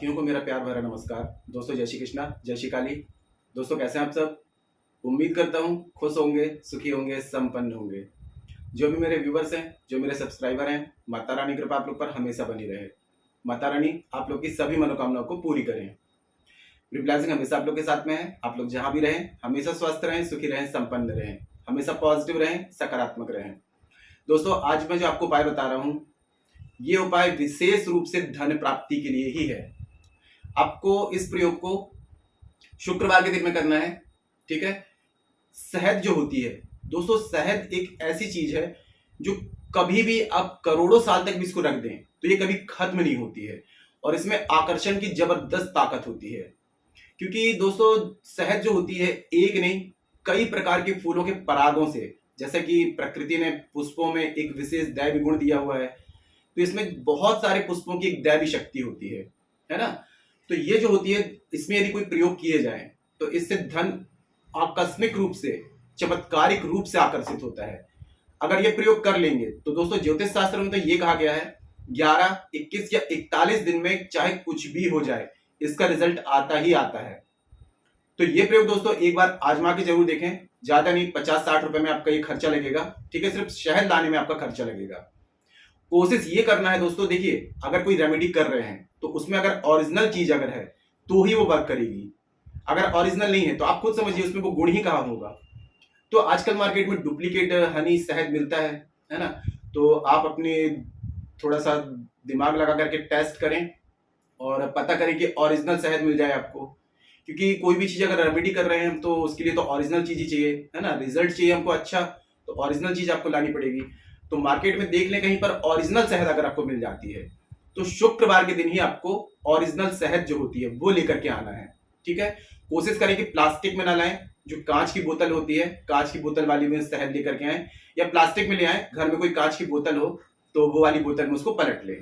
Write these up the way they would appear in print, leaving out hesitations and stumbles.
साथियों को मेरा प्यार भरा नमस्कार। दोस्तों जय श्री कृष्णा, जय श्री काली। दोस्तों कैसे हैं आप सब? उम्मीद करता हूँ खुश होंगे, सुखी होंगे, संपन्न होंगे। जो भी मेरे व्यूवर्स हैं, जो मेरे सब्सक्राइबर हैं, माता रानी कृपा आप लोग पर हमेशा बनी रहे। माता रानी आप लोग की सभी मनोकामनाओं को पूरी करें। ब्लेसिंग हमेशा आप लोग के साथ में है। आप लोग जहाँ भी रहें हमेशा स्वस्थ रहें, सुखी रहें, संपन्न रहें, हमेशा पॉजिटिव रहें, सकारात्मक रहें। दोस्तों आज मैं जो आपको उपाय बता रहा हूँ, ये उपाय विशेष रूप से धन प्राप्ति के लिए ही है। आपको इस प्रयोग को शुक्रवार के दिन में करना है, ठीक है। शहद जो होती है दोस्तों, शहद एक ऐसी चीज है जो कभी भी आप करोड़ों साल तक भी इसको रख दें तो ये कभी खत्म नहीं होती है, और इसमें आकर्षण की जबरदस्त ताकत होती है। क्योंकि दोस्तों शहद जो होती है एक नहीं कई प्रकार के फूलों के परागों से, जैसे कि प्रकृति ने पुष्पों में एक विशेष दैवी गुण दिया हुआ है, तो इसमें बहुत सारे पुष्पों की एक दैवी शक्ति होती है ना। तो ये जो होती है इसमें यदि कोई प्रयोग किए जाए तो इससे धन आकस्मिक रूप से, चमत्कारिक रूप से आकर्षित होता है। अगर ये प्रयोग कर लेंगे तो दोस्तों ज्योतिष शास्त्र में तो ये कहा गया है 11, 21 या 41 दिन में चाहे कुछ भी हो जाए इसका रिजल्ट आता ही आता है। तो ये प्रयोग दोस्तों एक बार आजमा के जरूर देखें। ज्यादा नहीं, 50-60 रुपए में आपका ये खर्चा लगेगा, ठीक है। सिर्फ शहद लाने में आपका खर्चा लगेगा। कोशिश ये करना है दोस्तों, देखिए अगर कोई रेमेडी कर रहे हैं तो उसमें अगर ओरिजिनल चीज अगर है तो ही वो वर्क करेगी। अगर ओरिजिनल नहीं है तो आप खुद समझिए उसमें वो गुण ही कहाँ होगा। तो आजकल मार्केट में डुप्लीकेट हनी शहद मिलता है ना। तो आप अपने थोड़ा सा दिमाग लगा करके टेस्ट करें और पता करें कि ओरिजिनल शहद मिल जाए आपको। क्योंकि कोई भी चीज अगर रेमेडी कर रहे हैं हम तो उसके लिए तो ओरिजिनल चीज ही चाहिए, है ना। रिजल्ट चाहिए हमको अच्छा, तो ओरिजिनल चीज आपको लानी पड़ेगी। तो मार्केट में देख लें कहीं पर ओरिजिनल शहद अगर आपको मिल जाती है तो शुक्रवार के दिन ही आपको ओरिजिनल शहद जो होती है वो लेकर के आना है, ठीक है। कोशिश करें कि प्लास्टिक में ना लाएं, जो कांच की बोतल होती है कांच की बोतल वाली में शहद लेकर के आए, या प्लास्टिक में ले आए। घर में कोई कांच की बोतल हो तो वो वाली बोतल में उसको पलट ले।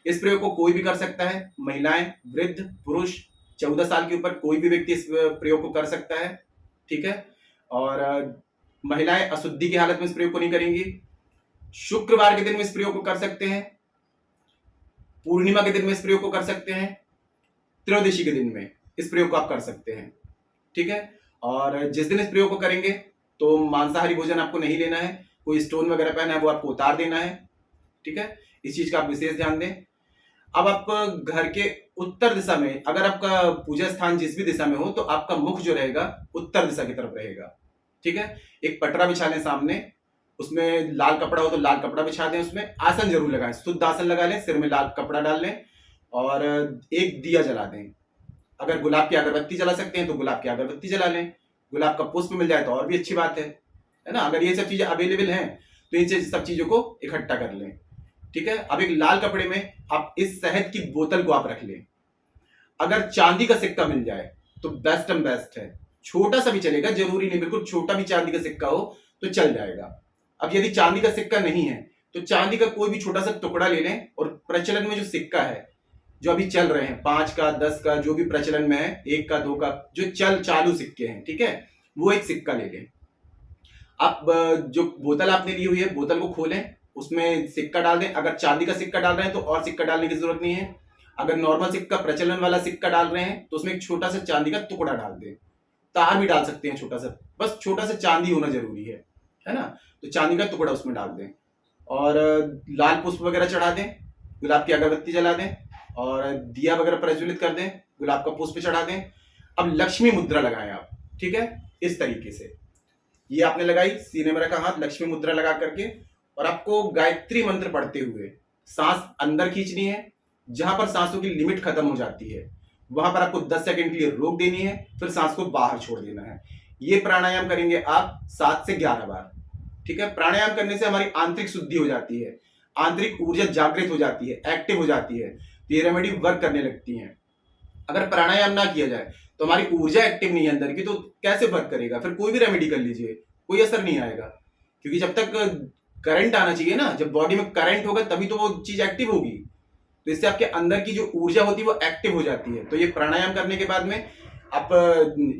इस प्रयोग को कोई भी कर सकता है, महिलाएं, वृद्ध, पुरुष, 14 साल के ऊपर कोई भी व्यक्ति इस प्रयोग को कर सकता है, ठीक है। और महिलाएं अशुद्धि की हालत में इस प्रयोग को नहीं करेंगी। शुक्रवार के दिन में इस प्रयोग को कर सकते हैं, पूर्णिमा के दिन में इस प्रयोग को कर सकते हैं, त्रयोदशी के दिन में इस प्रयोग को आप कर सकते हैं, ठीक है। और जिस दिन इस प्रयोग को करेंगे तो मांसाहारी भोजन आपको नहीं लेना है, कोई स्टोन वगैरह पहना है वो आपको उतार देना है, ठीक है। इस चीज का आप विशेष ध्यान दें। अब आप घर के उत्तर दिशा में, अगर आपका पूजा स्थान जिस भी दिशा में हो तो आपका मुख जो रहेगा उत्तर दिशा की तरफ रहेगा, ठीक है। एक पटरा बिछा लें सामने, उसमें लाल कपड़ा हो तो लाल कपड़ा बिछा दें, उसमें आसन जरूर लगाएं, शुद्ध आसन लगा लें, सिर में लाल कपड़ा डाल लें और एक दिया जला दें। अगर गुलाब की अगरबत्ती जला सकते हैं तो गुलाब की अगरबत्ती जला लें। गुलाब का पुष्प मिल जाए तो और भी अच्छी बात है ना। अगर ये सब चीजें अवेलेबल हैं तो इन सब चीजों को इकट्ठा कर लें, ठीक है। अब एक लाल कपड़े में आप इस शहद की बोतल को आप रख लें। अगर चांदी का सिक्का मिल जाए तो बेस्ट एंड बेस्ट है, छोटा सा भी चलेगा, जरूरी नहीं बिल्कुल छोटा भी चांदी का सिक्का हो तो चल जाएगा। अब यदि चांदी का सिक्का नहीं है तो चांदी का कोई भी छोटा सा टुकड़ा ले लें, और प्रचलन में जो सिक्का है जो अभी चल रहे हैं 5 का 10 का जो भी प्रचलन में है, 1 का 2 का जो चालू सिक्के हैं, ठीक है, वो एक सिक्का ले लें। आप जो बोतल आपने ली हुई है बोतल को खोलें, उसमें सिक्का डाल दें। अगर चांदी का सिक्का डाल रहे हैं तो और सिक्का डालने की जरूरत नहीं है। अगर नॉर्मल सिक्का प्रचलन वाला सिक्का डाल रहे हैं तो उसमें एक छोटा सा चांदी का टुकड़ा डाल दें। तार भी डाल सकते हैं छोटा सा, बस छोटा सा चांदी होना जरूरी है ना। तो चांदी का टुकड़ा उसमें डाल दें और लाल पुष्प वगैरह चढ़ा दें, गुलाब की अगरबत्ती जला दें और दिया वगैरह प्रज्वलित कर दें, गुलाब का पुष्प चढ़ा दें। अब लक्ष्मी मुद्रा लगाएं आप, ठीक है। इस तरीके से ये आपने लगाई, सीने में रखा हाथ, लक्ष्मी मुद्रा लगा करके, और आपको गायत्री मंत्र पढ़ते हुए सांस अंदर खींचनी है। जहां पर सांसों की लिमिट खत्म हो जाती है वहां पर आपको 10 सेकंड के लिए रोक देनी है, फिर सांस को बाहर छोड़ देना है। ये प्राणायाम करेंगे आप 7 से 11 बार, ठीक है। प्राणायाम करने से हमारी आंतरिक शुद्धि हो जाती है, आंतरिक ऊर्जा जागृत हो जाती है, एक्टिव हो जाती है, तो ये रेमेडी वर्क करने लगती है। अगर प्राणायाम ना किया जाए तो हमारी ऊर्जा एक्टिव नहीं है अंदर की, तो कैसे वर्क करेगा? फिर कोई भी रेमेडी कर लीजिए कोई असर नहीं आएगा। क्योंकि जब तक करंट आना चाहिए ना, जब बॉडी में करंट होगा तभी तो वो चीज एक्टिव होगी। तो इससे आपके अंदर की जो ऊर्जा होती है वो एक्टिव हो जाती है। तो ये प्राणायाम करने के बाद में आप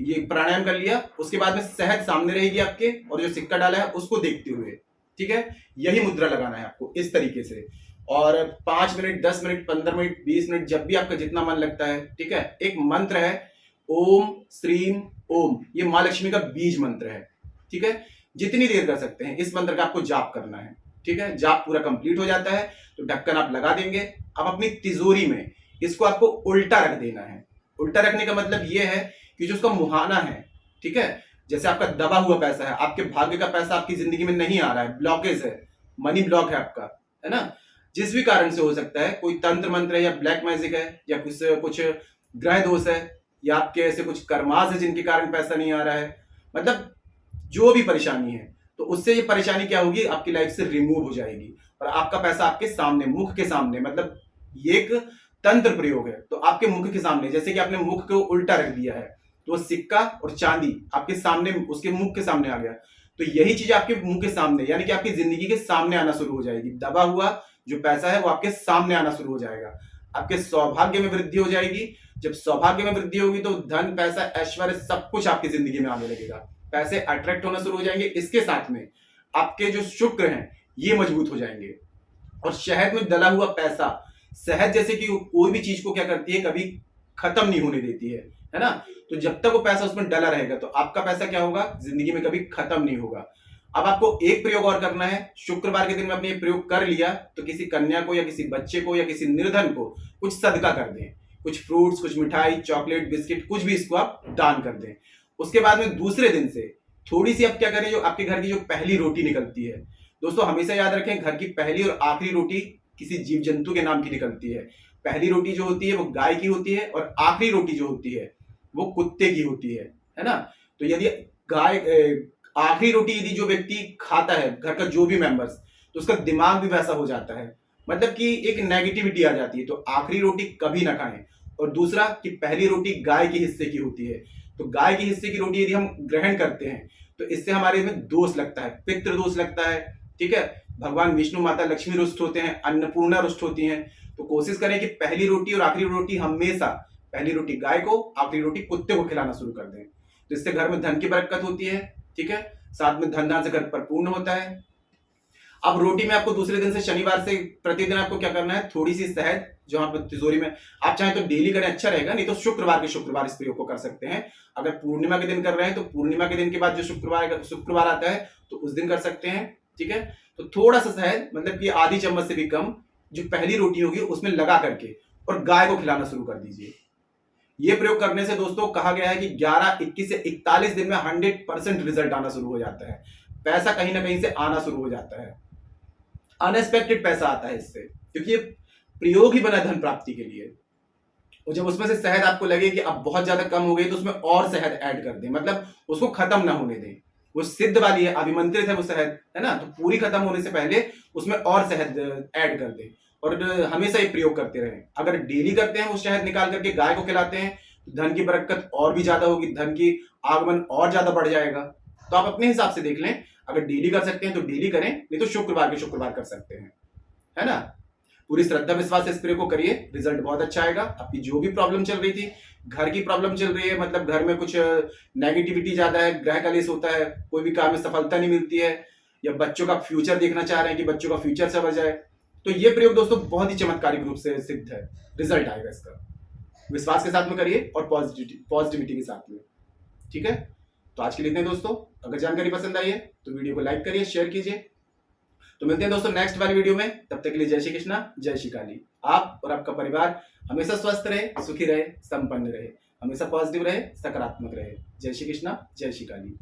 ये प्राणायाम कर लिया, उसके बाद में शहद सामने रहेगी आपके और जो सिक्का डाला है उसको देखते हुए, ठीक है, यही मुद्रा लगाना है आपको इस तरीके से। और 5 मिनट, 10 मिनट, 15 मिनट, 20 मिनट, जब भी आपका जितना मन लगता है, ठीक है। एक मंत्र है ओम श्रीम ओम, ये माँ लक्ष्मी का बीज मंत्र है, ठीक है। जितनी देर कर सकते हैं इस मंत्र का आपको जाप करना है, ठीक है। जाप पूरा कंप्लीट हो जाता है तो ढक्कन आप लगा देंगे। अब अपनी तिजोरी में इसको आपको उल्टा रख देना है। उल्टा रखने का मतलब ये है कि जो उसका मुहाना है, ठीक है, जैसे आपका दबा हुआ पैसा है, आपके भाग्य का पैसा आपकी जिंदगी में नहीं आ रहा है, ब्लॉकेज है, मनी ब्लॉक है आपका, है ना, जिस भी कारण से हो सकता है, कोई तंत्र मंत्र है या ब्लैक मैजिक है या कुछ ग्रह दोष है या आपके ऐसे कुछ कर्मास है जिनके कारण पैसा नहीं आ रहा है, मतलब जो भी परेशानी है, तो उससे ये परेशानी क्या होगी, आपकी लाइफ से रिमूव हो जाएगी और आपका पैसा आपके सामने, मुख के सामने, मतलब ये एक तंत्र प्रयोग है, तो आपके मुख के सामने, जैसे कि आपने मुख को उल्टा रख दिया है तो सिक्का और चांदी आपके सामने, उसके मुख के सामने आ गया, तो यही चीज आपके मुंह के सामने, यानी कि आपकी जिंदगी के सामने आना शुरू हो जाएगी। दबा हुआ जो पैसा है वो आपके सामने आना शुरू हो जाएगा। आपके सौभाग्य में वृद्धि हो जाएगी। जब सौभाग्य में वृद्धि होगी तो धन, पैसा, ऐश्वर्य सब कुछ आपकी जिंदगी में आने लगेगा। पैसे अट्रैक्ट होना शुरू हो जाएंगे। इसके साथ में आपके जो शुक्र हैं ये मजबूत हो जाएंगे। और शहद में डला हुआ पैसा, शहद जैसे कि कोई भी चीज को क्या करती है, कभी खत्म नहीं होने देती है ना। तो जब तक वो पैसा उसमें डला रहेगा तो आपका पैसा क्या होगा, जिंदगी में कभी खत्म नहीं होगा। अब आपको एक प्रयोग और करना है। शुक्रवार के दिन में आपने ये प्रयोग कर लिया तो किसी कन्या को या किसी बच्चे को या किसी निर्धन को कुछ सदका कर दें, कुछ फ्रूट्स, कुछ मिठाई, चॉकलेट, बिस्किट, कुछ भी इसको आप दान कर दें। उसके बाद में दूसरे दिन से थोड़ी सी आप क्या करें, जो आपके घर की जो पहली रोटी निकलती है, दोस्तों हमेशा याद रखें, घर की पहली और आखिरी रोटी किसी जीव जंतु के नाम की निकलती है। पहली रोटी जो होती है वो गाय की होती है और आखिरी रोटी जो होती है वो कुत्ते की होती है ना। तो यदि गाय आखिरी रोटी यदि जो व्यक्ति खाता है, घर का जो भी मेंबर्स, तो उसका दिमाग भी वैसा हो जाता है, मतलब कि एक नेगेटिविटी आ जाती है। तो आखिरी रोटी कभी ना खाएं। और दूसरा कि पहली रोटी गाय के हिस्से की होती है, तो गाय के हिस्से की रोटी यदि हम ग्रहण करते हैं तो इससे हमारे में दोष लगता है, पितृ दोष लगता है, ठीक है। भगवान विष्णु, माता लक्ष्मी रुष्ट होते हैं, अन्नपूर्णा रुष्ट होती हैं। तो कोशिश करें कि पहली रोटी और आखिरी रोटी हमेशा, पहली रोटी गाय को, आखिरी रोटी कुत्ते को खिलाना शुरू कर दें। तो इससे घर में धन की बरकत होती है, ठीक है, साथ में धन धान से घर परिपूर्ण होता है। अब रोटी में आपको दूसरे दिन से, शनिवार से प्रतिदिन आपको क्या करना है, थोड़ी सी शहद जो आप तिजोरी में, आप चाहें तो डेली करें, अच्छा रहेगा, नहीं तो शुक्रवार के शुक्रवार इस प्रयोग को कर सकते हैं। अगर पूर्णिमा के दिन कर रहे हैं तो पूर्णिमा के दिन के बाद जो शुक्रवार आता है तो उस दिन कर सकते हैं, ठीक है। तो थोड़ा सा शहद, मतलब कि आधी चम्मच से भी कम, जो पहली रोटी होगी उसमें लगा करके और गाय को खिलाना शुरू कर दीजिए। ये प्रयोग करने से दोस्तों कहा गया है कि 11, 21 से 41 दिन में 100% रिजल्ट आना शुरू हो जाता है। पैसा कहीं ना कहीं से आना शुरू हो जाता है, अनएक्सपेक्टेड पैसा आता है इससे, क्योंकि ये प्रयोग ही बना धन प्राप्ति के लिए। और जब उसमें से शहद आपको लगे कि अब बहुत ज्यादा कम हो गई तो उसमें और शहद ऐड कर दें, मतलब उसको खत्म ना होने दें। वो सिद्ध वाली है, अभिमंत्रित है वो शहद, है ना, तो पूरी खत्म होने से पहले उसमें और शहद ऐड कर दें और हमेशा ये प्रयोग करते रहें। अगर डेली करते हैं वो शहद निकाल करके गाय को खिलाते हैं तो धन की बरकत और भी ज्यादा होगी, धन की आगमन और ज्यादा बढ़ जाएगा। तो आप अपने हिसाब से देख लें, अगर डेली कर सकते हैं तो डेली करें, नहीं तो शुक्रवार के शुक्रवार कर सकते हैं, है ना। पूरी श्रद्धा विश्वास से स्प्रे को करिए, रिजल्ट बहुत अच्छा आएगा। आपकी जो भी प्रॉब्लम चल रही थी, घर की प्रॉब्लम चल रही है, मतलब घर में कुछ नेगेटिविटी ज्यादा है, ग्रह कलेश होता है, कोई भी काम में सफलता नहीं मिलती है, या बच्चों का फ्यूचर देखना चाह रहे हैं कि बच्चों का फ्यूचर संवर जाए, तो ये प्रयोग दोस्तों बहुत ही चमत्कारिक रूप से सिद्ध है, रिजल्ट आएगा इसका। विश्वास के साथ में करिए और पॉजिटिविटी के साथ में, ठीक है। तो आज के लिए इतने दोस्तों, अगर जानकारी पसंद आई है तो वीडियो को लाइक करिए, शेयर कीजिए। तो मिलते हैं दोस्तों नेक्स्ट वाली वीडियो में, तब तक के लिए जय श्री कृष्णा, जय श्री काली। आप और आपका परिवार हमेशा स्वस्थ रहे, सुखी रहे, संपन्न रहे, हमेशा पॉजिटिव रहे, सकारात्मक रहे। जय श्री कृष्णा, जय श्री काली।